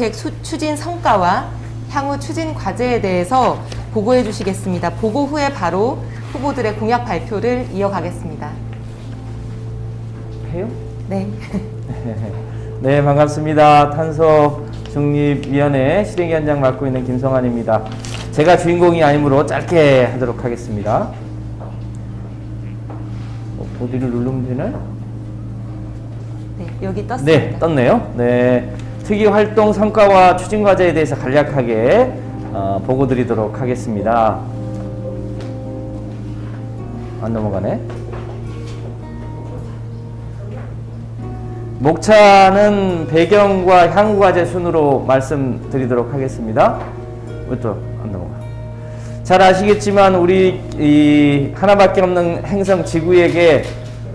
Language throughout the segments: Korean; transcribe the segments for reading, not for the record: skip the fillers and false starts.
정책 추진 성과와 향후 추진 과제에 대해서 보고해 주시겠습니다. 보고 후에 바로 후보들의 공약 발표를 이어가겠습니다. 해요? 네. 네, 반갑습니다. 탄소중립위원회 실행위원장 맡고 있는 김성환입니다. 제가 주인공이 아니므로 짧게 하도록 하겠습니다. 어디를 누르면 되나요? 네, 여기 떴습니다. 네, 떴네요. 네, 특이 활동 성과와 추진 과제에 대해서 간략하게 보고 드리도록 하겠습니다. 안 넘어가네. 목차는 배경과 향후 과제 순으로 말씀드리도록 하겠습니다. 또 안 넘어가. 잘 아시겠지만 우리 이 하나밖에 없는 행성 지구에게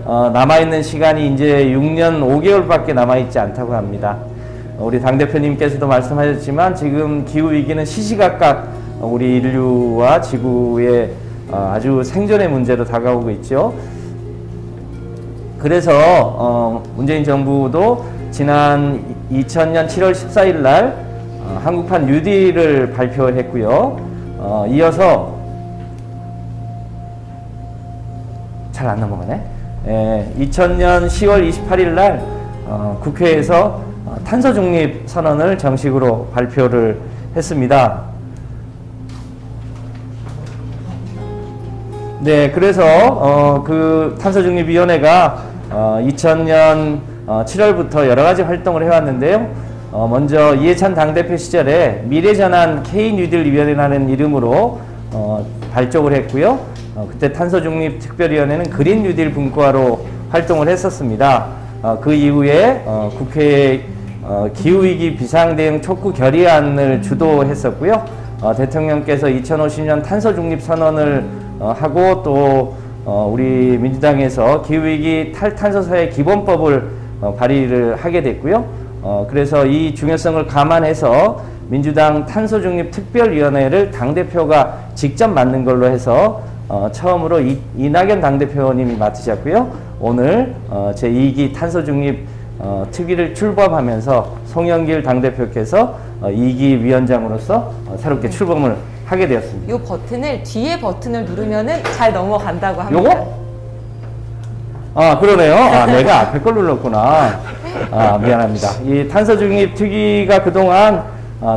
남아있는 시간이 이제 6년 5개월밖에 남아있지 않다고 합니다. 우리 당대표님께서도 말씀하셨지만 지금 기후위기는 시시각각 우리 인류와 지구의 아주 생존의 문제로 다가오고 있죠. 그래서 문재인 정부도 지난 2000년 7월 14일 날 한국판 뉴딜을 발표했고요. 이어서 잘 안 넘어가네. 2000년 10월 28일 날 국회에서 탄소 중립 선언을 정식으로 발표를 했습니다. 네, 그래서 그 탄소중립위원회가 2000년 7월부터 여러 가지 활동을 해왔는데요. 먼저 이해찬 당대표 시절에 미래전환 K뉴딜위원회라는 이름으로 발족을 했고요. 그때 탄소중립특별위원회는 그린뉴딜 분과로 활동을 했었습니다. 그 이후에 국회에 기후위기 비상대응 촉구 결의안을 주도했었고요. 대통령께서 2050년 탄소중립 선언을 하고 또 우리 민주당에서 기후위기 탈탄소사회 기본법을 발의를 하게 됐고요. 그래서 이 중요성을 감안해서 민주당 탄소중립특별위원회를 당대표가 직접 맡는 걸로 해서 처음으로 이낙연 당대표님이 맡으셨고요. 오늘 제2기 탄소중립 특위를 출범하면서 송영길 당대표께서 2기 위원장으로서 새롭게 출범을 하게 되었습니다. 이 버튼을 뒤에 버튼을 누르면은 잘 넘어간다고 합니다. 요거? 그러네요. 내가 앞에 걸 눌렀구나. 미안합니다. 이 탄소중립 특위가 그동안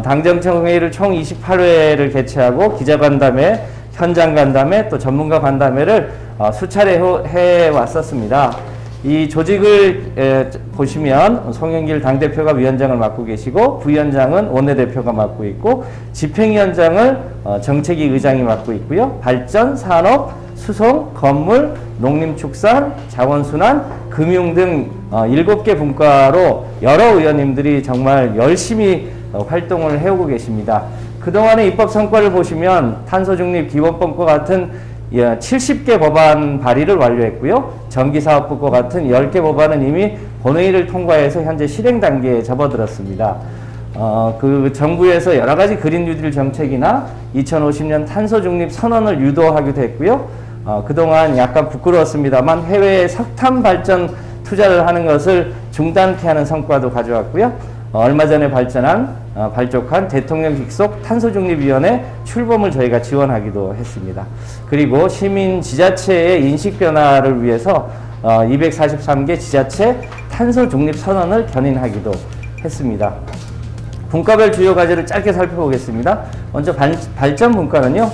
당정청 회의를 총 28회를 개최하고 기자간담회, 현장 간담회, 또 전문가 간담회를 수차례 해왔었습니다. 이 조직을 보시면 송영길 당대표가 위원장을 맡고 계시고 부위원장은 원내대표가 맡고 있고 집행위원장을 정책위 의장이 맡고 있고요. 발전, 산업, 수송, 건물, 농림축산, 자원순환, 금융 등 7개 분과로 여러 의원님들이 정말 열심히 활동을 해오고 계십니다. 그동안의 입법 성과를 보시면 탄소중립 기본법과 같은 70개 법안 발의를 완료했고요. 전기사업부과 같은 10개 법안은 이미 본회의를 통과해서 현재 실행 단계에 접어들었습니다. 그 정부에서 여러 가지 그린 뉴딜 정책이나 2050년 탄소중립 선언을 유도하기도 했고요. 그동안 약간 부끄러웠습니다만 해외에 석탄 발전 투자를 하는 것을 중단케 하는 성과도 가져왔고요. 얼마 전에 발족한 대통령 직속 탄소중립위원회 출범을 저희가 지원하기도 했습니다. 그리고 시민 지자체의 인식 변화를 위해서 243개 지자체 탄소중립 선언을 견인하기도 했습니다. 분과별 주요 과제를 짧게 살펴보겠습니다. 먼저 발전 분과는요.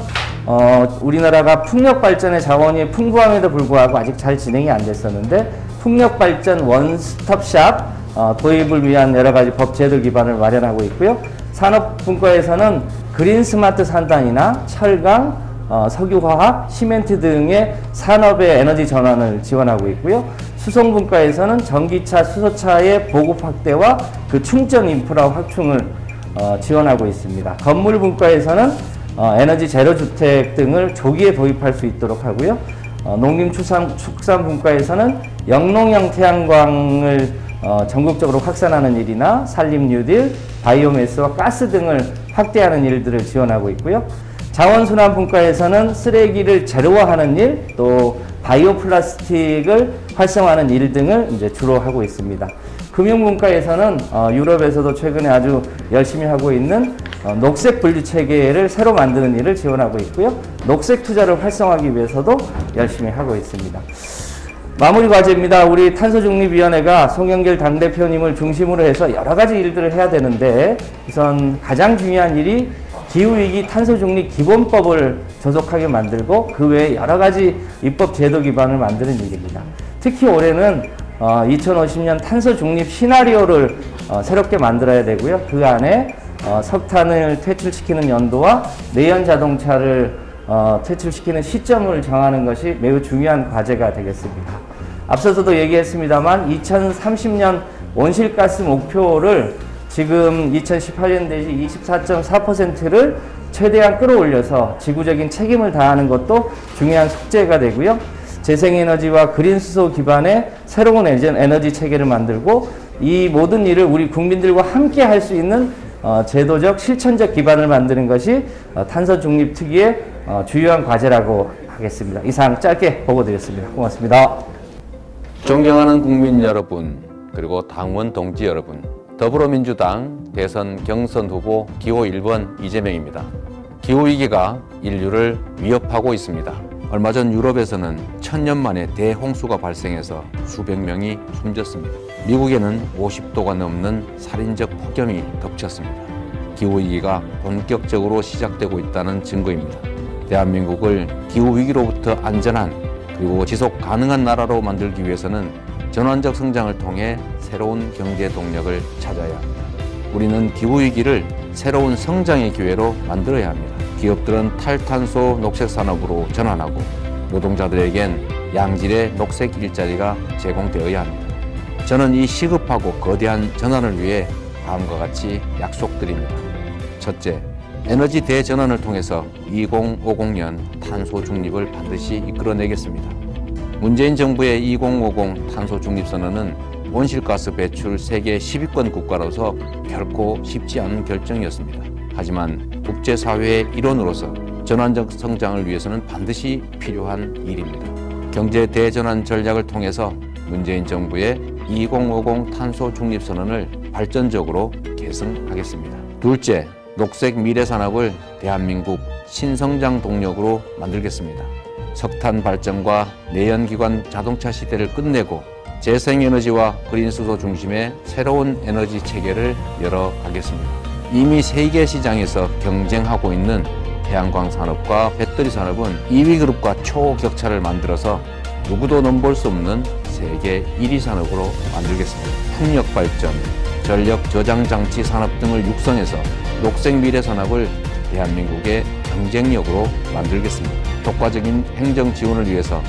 우리나라가 풍력 발전의 자원이 풍부함에도 불구하고 아직 잘 진행이 안 됐었는데 풍력 발전 원스톱샵 도입을 위한 여러 가지 법 제도 기반을 마련하고 있고요. 산업 분과에서는 그린 스마트 산단이나 철강, 석유화학, 시멘트 등의 산업의 에너지 전환을 지원하고 있고요. 수송 분과에서는 전기차, 수소차의 보급 확대와 그 충전 인프라 확충을 지원하고 있습니다. 건물 분과에서는 에너지 제로 주택 등을 조기에 도입할 수 있도록 하고요. 농림축산 분과에서는 영농형 태양광을 전국적으로 확산하는 일이나 산림 뉴딜, 바이오매스와 가스 등을 확대하는 일들을 지원하고 있고요. 자원순환 분과에서는 쓰레기를 제로화하는 일, 또 바이오 플라스틱을 활성화하는 일 등을 이제 주로 하고 있습니다. 금융문과에서는 유럽에서도 최근에 아주 열심히 하고 있는 녹색 분류 체계를 새로 만드는 일을 지원하고 있고요. 녹색 투자를 활성화하기 위해서도 열심히 하고 있습니다. 마무리 과제입니다. 우리 탄소중립위원회가 송영길 당대표님을 중심으로 해서 여러 가지 일들을 해야 되는데 우선 가장 중요한 일이 기후위기 탄소중립 기본법을 조속하게 만들고 그 외에 여러 가지 입법 제도 기반을 만드는 일입니다. 특히 올해는 2050년 탄소중립 시나리오를 새롭게 만들어야 되고요. 그 안에 석탄을 퇴출시키는 연도와 내연 자동차를 퇴출시키는 시점을 정하는 것이 매우 중요한 과제가 되겠습니다. 앞서서도 얘기했습니다만 2030년 온실가스 목표를 지금 2018년 대비 24.4%를 최대한 끌어올려서 지구적인 책임을 다하는 것도 중요한 숙제가 되고요. 재생에너지와 그린수소 기반의 새로운 에너지 체계를 만들고 이 모든 일을 우리 국민들과 함께 할 수 있는 제도적 실천적 기반을 만드는 것이 탄소중립특위의 주요한 과제라고 하겠습니다. 이상 짧게 보고드렸습니다. 고맙습니다. 존경하는 국민 여러분, 그리고 당원 동지 여러분, 더불어민주당 대선 경선 후보 기호 1번 이재명입니다. 기후위기가 인류를 위협하고 있습니다. 얼마 전 유럽에서는 1000년 만에 대홍수가 발생해서 수백 명이 숨졌습니다. 미국에는 50도가 넘는 살인적 폭염이 덮쳤습니다. 기후위기가 본격적으로 시작되고 있다는 증거입니다. 대한민국을 기후위기로부터 안전한 그리고 지속 가능한 나라로 만들기 위해서는 전환적 성장을 통해 새로운 경제 동력을 찾아야 합니다. 우리는 기후위기를 새로운 성장의 기회로 만들어야 합니다. 기업들은 탈탄소 녹색 산업으로 전환하고 노동자들에겐 양질의 녹색 일자리가 제공되어야 합니다. 저는 이 시급하고 거대한 전환을 위해 다음과 같이 약속드립니다. 첫째, 에너지 대전환을 통해서 2050년 탄소 중립을 반드시 이끌어내겠습니다. 문재인 정부의 2050 탄소 중립 선언은 온실가스 배출 세계 10위권 국가로서 결코 쉽지 않은 결정이었습니다. 하지만 국제사회의 일원으로서 전환적 성장을 위해서는 반드시 필요한 일입니다. 경제 대전환 전략을 통해서 문재인 정부의 2050 탄소 중립 선언을 발전적으로 계승하겠습니다. 둘째, 녹색 미래 산업을 대한민국 신성장 동력으로 만들겠습니다. 석탄 발전과 내연기관 자동차 시대를 끝내고 재생에너지와 그린수소 중심의 새로운 에너지 체계를 열어가겠습니다. 이미 세계 시장에서 경쟁하고 있는 태양광 산업과 배터리 산업은 2위 그룹과 초격차를 만들어서 누구도 넘볼 수 없는 세계 1위 산업으로 만들겠습니다. 풍력 발전, 전력 저장 장치 산업 등을 육성해서 녹색 미래 산업을 대한민국의 경쟁력으로 만들겠습니다. 효과적인 행정 지원을 위해서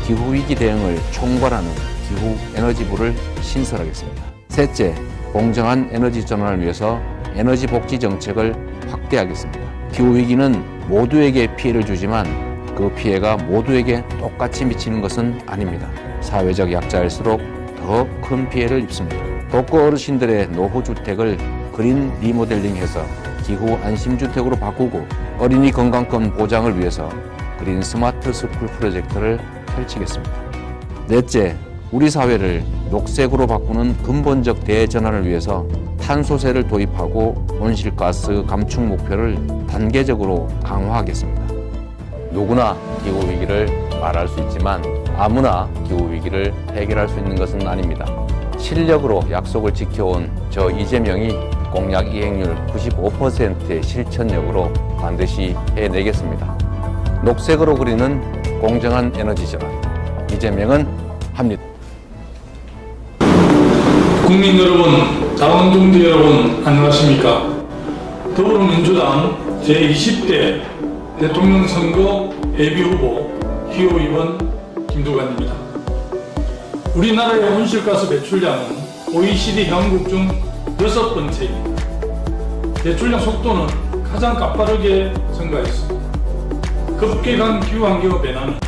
기후위기 대응을 총괄하는 기후에너지부를 신설하겠습니다. 셋째, 공정한 에너지 전환을 위해서 에너지 복지 정책을 확대하겠습니다. 기후위기는 모두에게 피해를 주지만 그 피해가 모두에게 똑같이 미치는 것은 아닙니다. 사회적 약자일수록 더 큰 피해를 입습니다. 독거 어르신들의 노후주택을 그린 리모델링해서 기후 안심주택으로 바꾸고 어린이 건강권 보장을 위해서 그린 스마트 스쿨 프로젝트를 펼치겠습니다. 넷째, 우리 사회를 녹색으로 바꾸는 근본적 대전환을 위해서 탄소세를 도입하고 온실가스 감축 목표를 단계적으로 강화하겠습니다. 누구나 기후위기를 말할 수 있지만 아무나 기후위기를 해결할 수 있는 것은 아닙니다. 실력으로 약속을 지켜온 저 이재명이 공약 이행률 95%의 실천력으로 반드시 해내겠습니다. 녹색으로 그리는 공정한 에너지 전환, 이재명은 합니다. 국민 여러분, 당원 동지 여러분, 안녕하십니까? 더불어민주당 제20대 대통령 선거 예비후보 기호 2번 김두관입니다. 우리나라의 온실가스 배출량은 OECD 형국 중 6번째입니다. 배출량 속도는 가장 가파르게 증가했습니다. 급격한 기후환경 변화는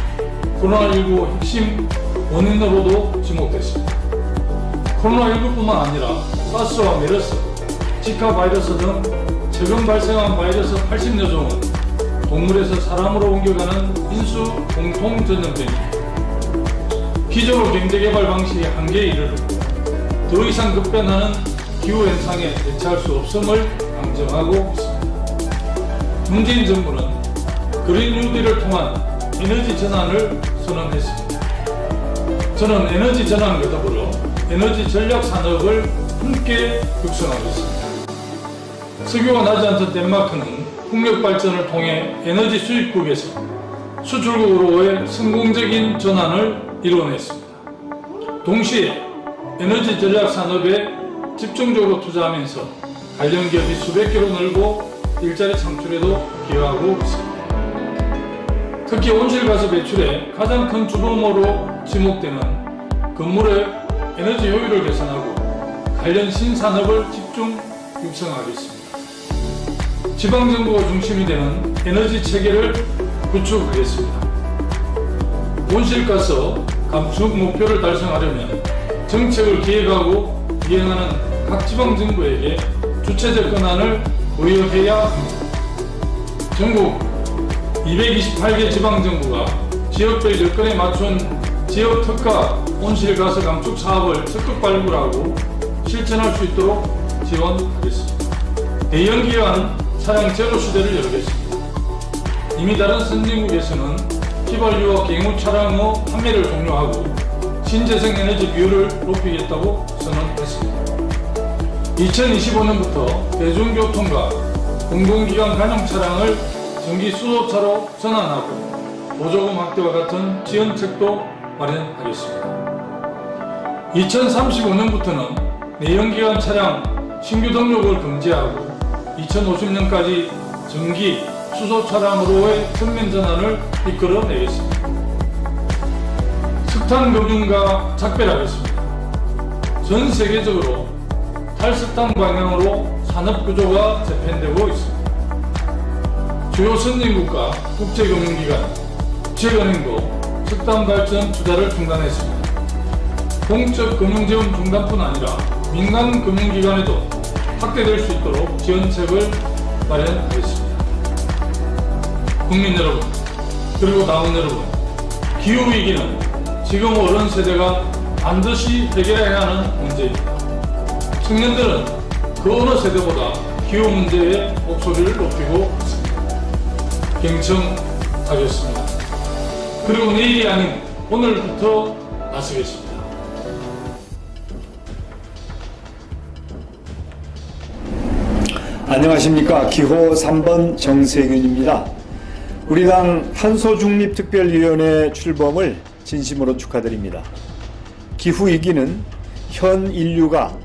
코로나19 핵심 원인으로도 지목됐습니다. 코로나19뿐만 아니라 사스와 메르스, 지카 바이러스 등 최근 발생한 바이러스 80여 종은 동물에서 사람으로 옮겨가는 인수 공통 전염병입니다. 기존의 경제개발 방식의 한계에 이르르고 더 이상 급변하는 기후현상에 대처할 수 없음을 강정하고 있습니다. 문재인 정부는 그린 뉴딜을 통한 에너지 전환을 선언했습니다. 저는 에너지 전환과 더불어 에너지 전략 산업을 함께 육성하겠습니다. 석유가 나지 않던 덴마크는 풍력 발전을 통해 에너지 수입국에서 수출국으로의 성공적인 전환을 이뤄냈습니다. 동시에 에너지 전략 산업에 집중적으로 투자하면서 관련 기업이 수백 개로 늘고 일자리 창출에도 기여하고 있습니다. 특히 온실가스 배출의 가장 큰 주범으로 지목되는 건물의 에너지 효율을 개선하고 관련 신산업을 집중 육성하겠습니다. 지방정부가 중심이 되는 에너지 체계를 구축하겠습니다. 온실가스 감축 목표를 달성하려면 정책을 기획하고 이행하는 각 지방정부에게 주체적 권한을 부여해야 합니다. 전국 228개 지방정부가 지역별 여건에 맞춘 지역 특화 온실가스 감축 사업을 적극 발굴하고 실천할 수 있도록 지원하겠습니다. 대형기관 차량 제로 시대를 열겠습니다. 이미 다른 선진국에서는 휘발유와 경유 차량의 판매를 종료하고 신재생 에너지 비율을 높이겠다고 선언했습니다. 2025년부터 대중교통과 공공기관 관용 차량을 전기 수소차로 전환하고 보조금 확대와 같은 지원책도 마련하겠습니다. 2035년부터는 내연기관 차량 신규 등록을 금지하고 2050년까지 전기 수소 차량으로의 전면 전환을 이끌어내겠습니다. 석탄 금융과 작별하겠습니다. 전 세계적으로 탈석탄 방향으로 산업 구조가 재편되고 있습니다. 주요 선진국과 국제금융기관, 국제은행도 석탄 발전 투자를 중단했습니다. 공적 금융지원 중단뿐 아니라 민간 금융기관에도 확대될 수 있도록 지원책을 마련하겠습니다. 국민 여러분, 그리고 당원 여러분, 기후위기는 지금 어른 세대가 반드시 해결해야 하는 문제입니다. 청년들은 그 어느 세대보다 기후 문제에 목소리를 높이고 있습니다. 경청하겠습니다. 그리고 내일이 아닌 오늘부터 나서겠습니다. 안녕하십니까. 기호 3번 정세균입니다. 우리 당 탄소중립특별위원회 출범을 진심으로 축하드립니다. 기후위기는 현 인류가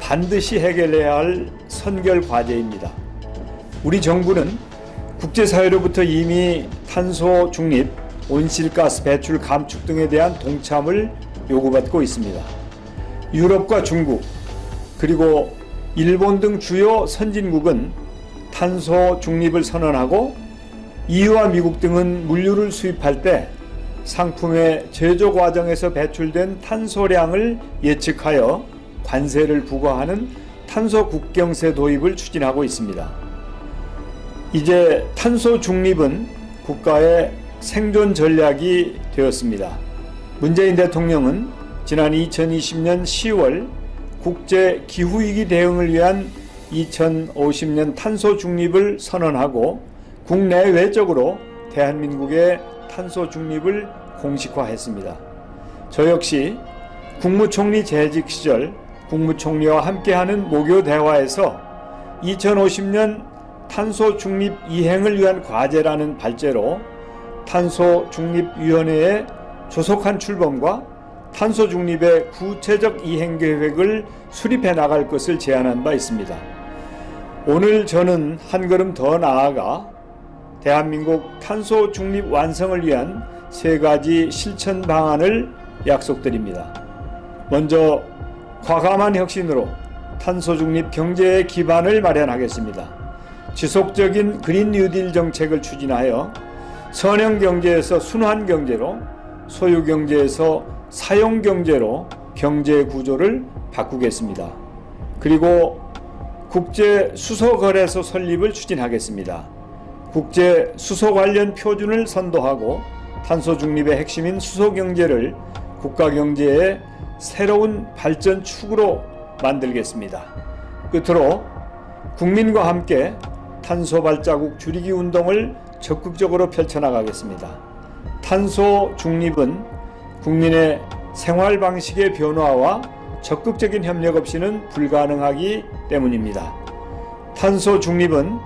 반드시 해결해야 할 선결 과제입니다. 우리 정부는 국제사회로부터 이미 탄소 중립, 온실가스 배출 감축 등에 대한 동참을 요구받고 있습니다. 유럽과 중국, 그리고 일본 등 주요 선진국은 탄소 중립을 선언하고 EU와 미국 등은 물류를 수입할 때 상품의 제조 과정에서 배출된 탄소량을 예측하여 관세를 부과하는 탄소 국경세 도입을 추진하고 있습니다. 이제 탄소 중립은 국가의 생존 전략이 되었습니다. 문재인 대통령은 지난 2020년 10월 국제 기후위기 대응을 위한 2050년 탄소 중립을 선언하고 국내외적으로 대한민국의 탄소 중립을 공식화했습니다. 저 역시 국무총리 재직 시절 국무총리와 함께하는 모교 대화에서 2050년 탄소 중립 이행을 위한 과제라는 발제로 탄소 중립위원회의 조속한 출범과 탄소 중립의 구체적 이행 계획을 수립해 나갈 것을 제안한 바 있습니다. 오늘 저는 한 걸음 더 나아가 대한민국 탄소 중립 완성을 위한 3가지 실천 방안을 약속드립니다. 먼저 과감한 혁신으로 탄소 중립 경제의 기반을 마련하겠습니다. 지속적인 그린 뉴딜 정책을 추진하여 선형 경제에서 순환 경제로, 소유 경제에서 사용 경제로 경제 구조를 바꾸겠습니다. 그리고 국제 수소 거래소 설립을 추진하겠습니다. 국제 수소 관련 표준을 선도하고 탄소 중립의 핵심인 수소 경제를 국가 경제의 새로운 발전 축으로 만들겠습니다. 끝으로 국민과 함께 탄소 발자국 줄이기 운동을 적극적으로 펼쳐나가겠습니다. 탄소 중립은 국민의 생활 방식의 변화와 적극적인 협력 없이는 불가능하기 때문입니다. 탄소 중립은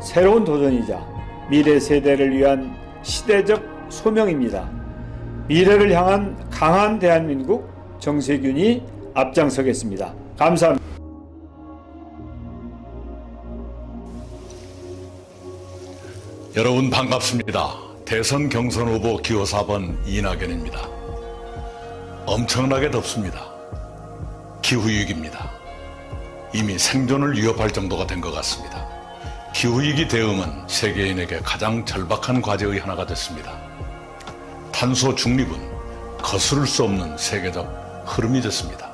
새로운 도전이자 미래 세대를 위한 시대적 소명입니다. 미래를 향한 강한 대한민국 정세균이 앞장서겠습니다. 감사합니다. 여러분 반갑습니다. 대선 경선 후보 기호 4번 이낙연입니다. 엄청나게 덥습니다. 기후위기입니다. 이미 생존을 위협할 정도가 된 것 같습니다. 기후위기 대응은 세계인에게 가장 절박한 과제의 하나가 됐습니다. 탄소 중립은 거스를 수 없는 세계적 흐름이 됐습니다.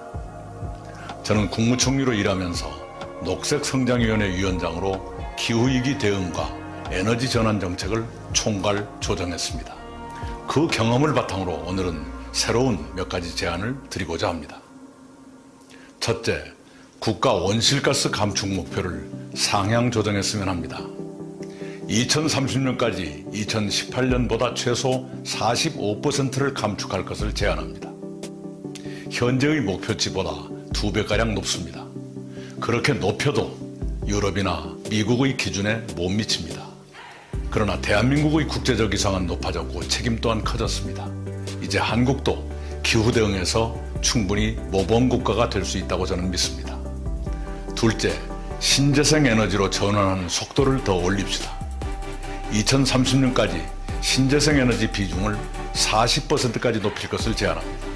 저는 국무총리로 일하면서 녹색성장위원회 위원장으로 기후위기 대응과 에너지 전환 정책을 총괄 조정했습니다. 그 경험을 바탕으로 오늘은 새로운 몇 가지 제안을 드리고자 합니다. 첫째, 국가 온실가스 감축 목표를 상향 조정했으면 합니다. 2030년까지 2018년보다 최소 45%를 감축할 것을 제안합니다. 현재의 목표치보다 2배가량 높습니다. 그렇게 높여도 유럽이나 미국의 기준에 못 미칩니다. 그러나 대한민국의 국제적 위상은 높아졌고 책임 또한 커졌습니다. 이제 한국도 기후 대응에서 충분히 모범 국가가 될 수 있다고 저는 믿습니다. 둘째, 신재생 에너지로 전환하는 속도를 더 올립시다. 2030년까지 신재생 에너지 비중을 40%까지 높일 것을 제안합니다.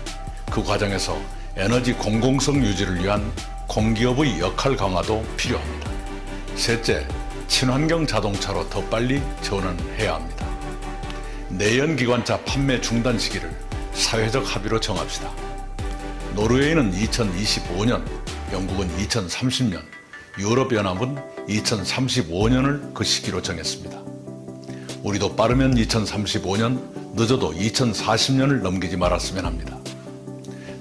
그 과정에서 에너지 공공성 유지를 위한 공기업의 역할 강화도 필요합니다. 셋째, 친환경 자동차로 더 빨리 전환해야 합니다. 내연기관차 판매 중단 시기를 사회적 합의로 정합시다. 노르웨이는 2025년, 영국은 2030년, 유럽연합은 2035년을 그 시기로 정했습니다. 우리도 빠르면 2035년, 늦어도 2040년을 넘기지 말았으면 합니다.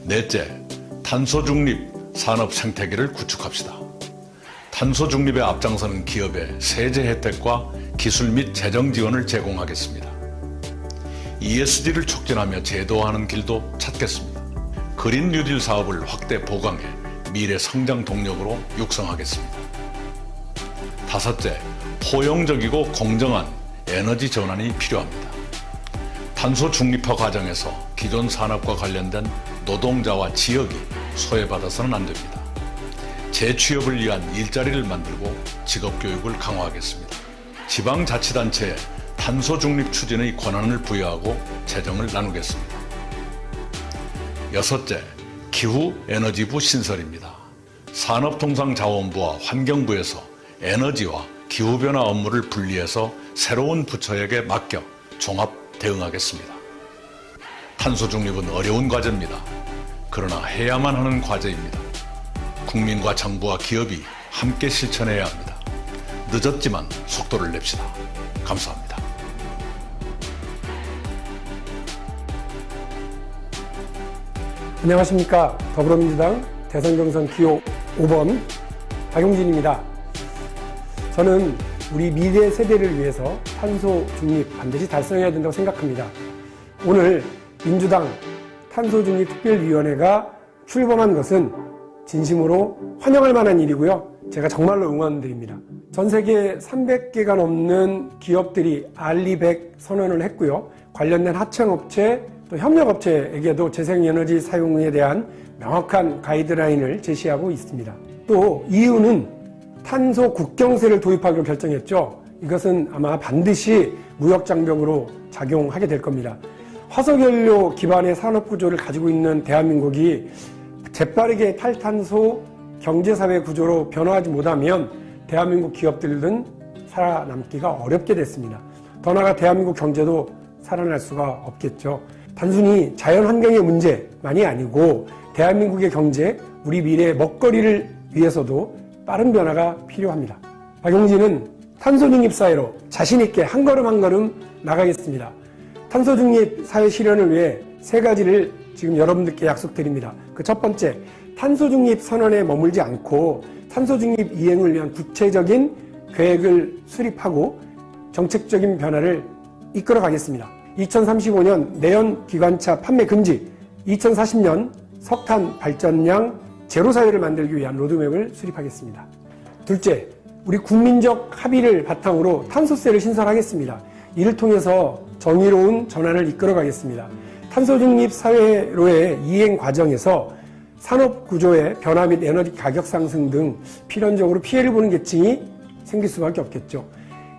넷째, 탄소 중립 산업 생태계를 구축합시다. 탄소 중립에 앞장서는 기업에 세제 혜택과 기술 및 재정 지원을 제공하겠습니다. ESG를 촉진하며 제도화하는 길도 찾겠습니다. 그린 뉴딜 사업을 확대 보강해 미래 성장 동력으로 육성하겠습니다. 다섯째, 포용적이고 공정한 에너지 전환이 필요합니다. 탄소 중립화 과정에서 기존 산업과 관련된 노동자와 지역이 소외받아서는 안 됩니다. 재취업을 위한 일자리를 만들고 직업교육을 강화하겠습니다. 지방자치단체에 탄소 중립 추진의 권한을 부여하고 재정을 나누겠습니다. 여섯째, 기후에너지부 신설입니다. 산업통상자원부와 환경부에서 에너지와 기후변화 업무를 분리해서 새로운 부처에게 맡겨 종합 대응하겠습니다. 탄소 중립은 어려운 과제입니다. 그러나 해야만 하는 과제입니다. 국민과 정부와 기업이 함께 실천해야 합니다. 늦었지만 속도를 냅시다. 감사합니다. 안녕하십니까. 더불어민주당 대선경선 기호 5번 박용진입니다. 저는 우리 미래 세대를 위해서 탄소 중립 반드시 달성해야 된다고 생각합니다. 오늘 민주당 탄소중립특별위원회가 출범한 것은 진심으로 환영할 만한 일이고요. 제가 정말로 응원드립니다. 전 세계 300개가 넘는 기업들이 알리100 선언을 했고요. 관련된 하청업체 또 협력업체에게도 재생에너지 사용에 대한 명확한 가이드라인을 제시하고 있습니다. 또 EU는 탄소 국경세를 도입하기로 결정했죠. 이것은 아마 반드시 무역장벽으로 작용하게 될 겁니다. 화석연료 기반의 산업구조를 가지고 있는 대한민국이 재빠르게 탈탄소 경제사회 구조로 변화하지 못하면 대한민국 기업들은 살아남기가 어렵게 됐습니다. 더 나아가 대한민국 경제도 살아날 수가 없겠죠. 단순히 자연환경의 문제만이 아니고 대한민국의 경제, 우리 미래의 먹거리를 위해서도 빠른 변화가 필요합니다. 박용진은 탄소중립 사회로 자신있게 한 걸음 한 걸음 나가겠습니다. 탄소중립 사회 실현을 위해 세 가지를 지금 여러분들께 약속드립니다. 그 첫 번째, 탄소 중립 선언에 머물지 않고 탄소 중립 이행을 위한 구체적인 계획을 수립하고 정책적인 변화를 이끌어 가겠습니다. 2035년 내연 기관차 판매 금지, 2040년 석탄 발전량 제로 사회를 만들기 위한 로드맵을 수립하겠습니다. 둘째, 우리 국민적 합의를 바탕으로 탄소세를 신설하겠습니다. 이를 통해서 정의로운 전환을 이끌어 가겠습니다. 탄소 중립 사회로의 이행 과정에서 산업 구조의 변화 및 에너지 가격 상승 등 필연적으로 피해를 보는 계층이 생길 수밖에 없겠죠.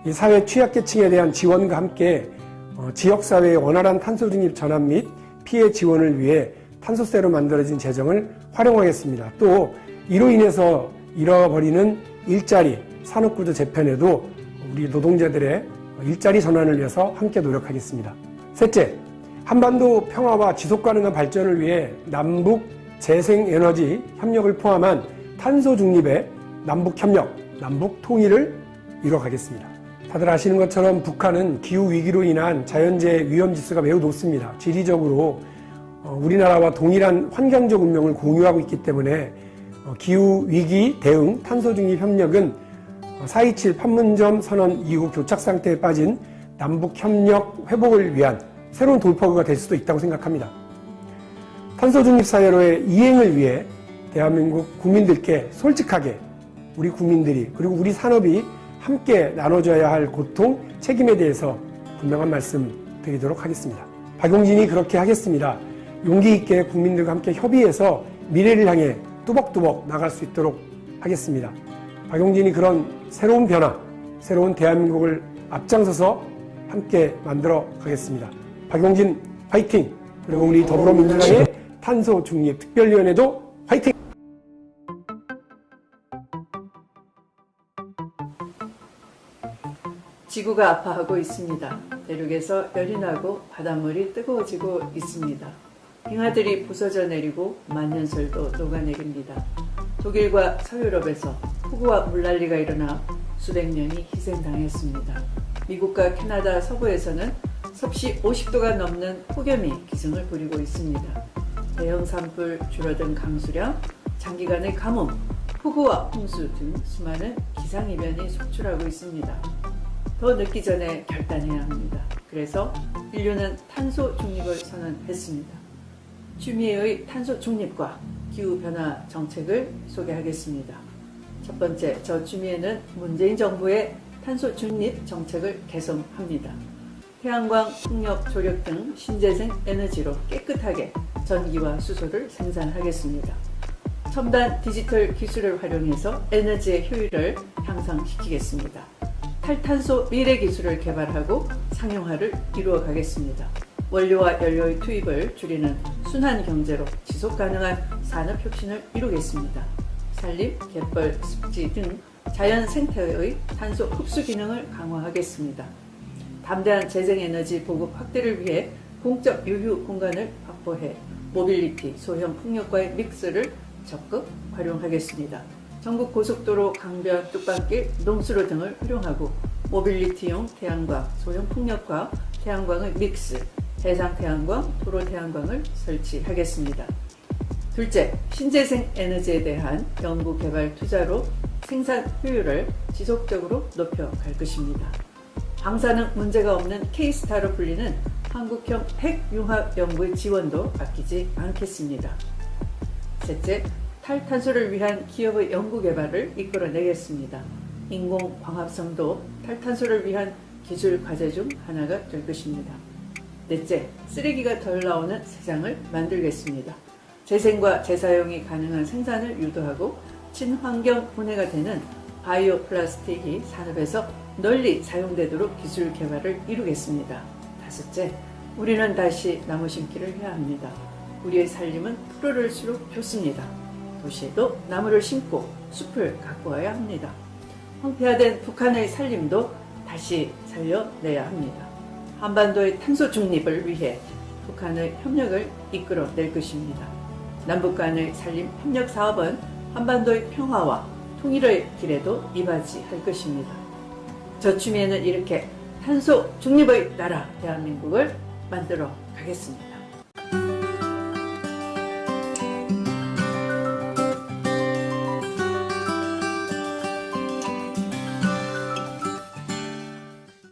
이 사회 취약계층에 대한 지원과 함께 지역사회의 원활한 탄소 중립 전환 및 피해 지원을 위해 탄소세로 만들어진 재정을 활용하겠습니다. 또 이로 인해서 잃어버리는 일자리, 산업구조 재편에도 우리 노동자들의 일자리 전환을 위해서 함께 노력하겠습니다. 셋째, 한반도 평화와 지속가능한 발전을 위해 남북 재생에너지 협력을 포함한 탄소 중립의 남북협력, 남북통일을 이뤄가겠습니다. 다들 아시는 것처럼 북한은 기후위기로 인한 자연재해 위험지수가 매우 높습니다. 지리적으로 우리나라와 동일한 환경적 운명을 공유하고 있기 때문에 기후위기 대응 탄소중립 협력은 4.27 판문점 선언 이후 교착 상태에 빠진 남북협력 회복을 위한 새로운 돌파구가 될 수도 있다고 생각합니다. 탄소중립 사회로의 이행을 위해 대한민국 국민들께 솔직하게 우리 국민들이 그리고 우리 산업이 함께 나눠줘야 할 고통, 책임에 대해서 분명한 말씀 드리도록 하겠습니다. 박용진이 그렇게 하겠습니다. 용기 있게 국민들과 함께 협의해서 미래를 향해 뚜벅뚜벅 나갈 수 있도록 하겠습니다. 박용진이 그런 새로운 변화, 새로운 대한민국을 앞장서서 함께 만들어 가겠습니다. 박용진 화이팅! 그리고 우리 더불어민주당의 탄소 중립 특별위원회도 화이팅! 지구가 아파하고 있습니다. 대륙에서 열이 나고 바닷물이 뜨거워지고 있습니다. 빙하들이 부서져 내리고 만년설도 녹아내립니다. 독일과 서유럽에서 폭우와 물난리가 일어나 수백 명이 희생당했습니다. 미국과 캐나다 서부에서는 섭씨 50도가 넘는 폭염이 기승을 부리고 있습니다. 대형 산불, 줄어든 강수량, 장기간의 가뭄, 폭우와 홍수 등 수많은 기상이변이 속출하고 있습니다. 더 늦기 전에 결단해야 합니다. 그래서 인류는 탄소 중립을 선언했습니다. 추미애의 탄소 중립과 기후변화 정책을 소개하겠습니다. 첫 번째, 저 추미애는 문재인 정부의 탄소 중립 정책을 개선합니다. 태양광, 풍력, 조력 등 신재생 에너지로 깨끗하게 전기와 수소를 생산하겠습니다. 첨단 디지털 기술을 활용해서 에너지의 효율을 향상시키겠습니다. 탈탄소 미래 기술을 개발하고 상용화를 이루어 가겠습니다. 원료와 연료의 투입을 줄이는 순환 경제로 지속 가능한 산업 혁신을 이루겠습니다. 산림, 갯벌, 습지 등 자연 생태의 탄소 흡수 기능을 강화하겠습니다. 담대한 재생에너지 보급 확대를 위해 공적 유휴 공간을 확보해 모빌리티, 소형 풍력과의 믹스를 적극 활용하겠습니다. 전국 고속도로, 강변, 뚝방길, 농수로 등을 활용하고 모빌리티용 태양광, 소형 풍력과 태양광의 믹스, 해상 태양광, 도로 태양광을 설치하겠습니다. 둘째, 신재생 에너지에 대한 연구 개발 투자로 생산 효율을 지속적으로 높여갈 것입니다. 방사능 문제가 없는 K스타로 불리는 한국형 핵융합 연구의 지원도 아끼지 않겠습니다. 셋째, 탈탄소를 위한 기업의 연구 개발을 이끌어내겠습니다. 인공광합성도 탈탄소를 위한 기술 과제 중 하나가 될 것입니다. 넷째, 쓰레기가 덜 나오는 세상을 만들겠습니다. 재생과 재사용이 가능한 생산을 유도하고 친환경 분해가 되는 바이오 플라스틱이 산업에서 널리 사용되도록 기술 개발을 이루겠습니다. 다섯째, 우리는 다시 나무 심기를 해야 합니다. 우리의 살림은 푸르를수록 좋습니다. 도시에도 나무를 심고 숲을 가꾸어야 합니다. 황폐화된 북한의 살림도 다시 살려내야 합니다. 한반도의 탄소 중립을 위해 북한의 협력을 이끌어낼 것입니다. 남북 간의 산림 협력 사업은 한반도의 평화와 통일의 길에도 이바지할 것입니다. 저 추미애는 이렇게 탄소 중립의 나라 대한민국을 만들어 가겠습니다.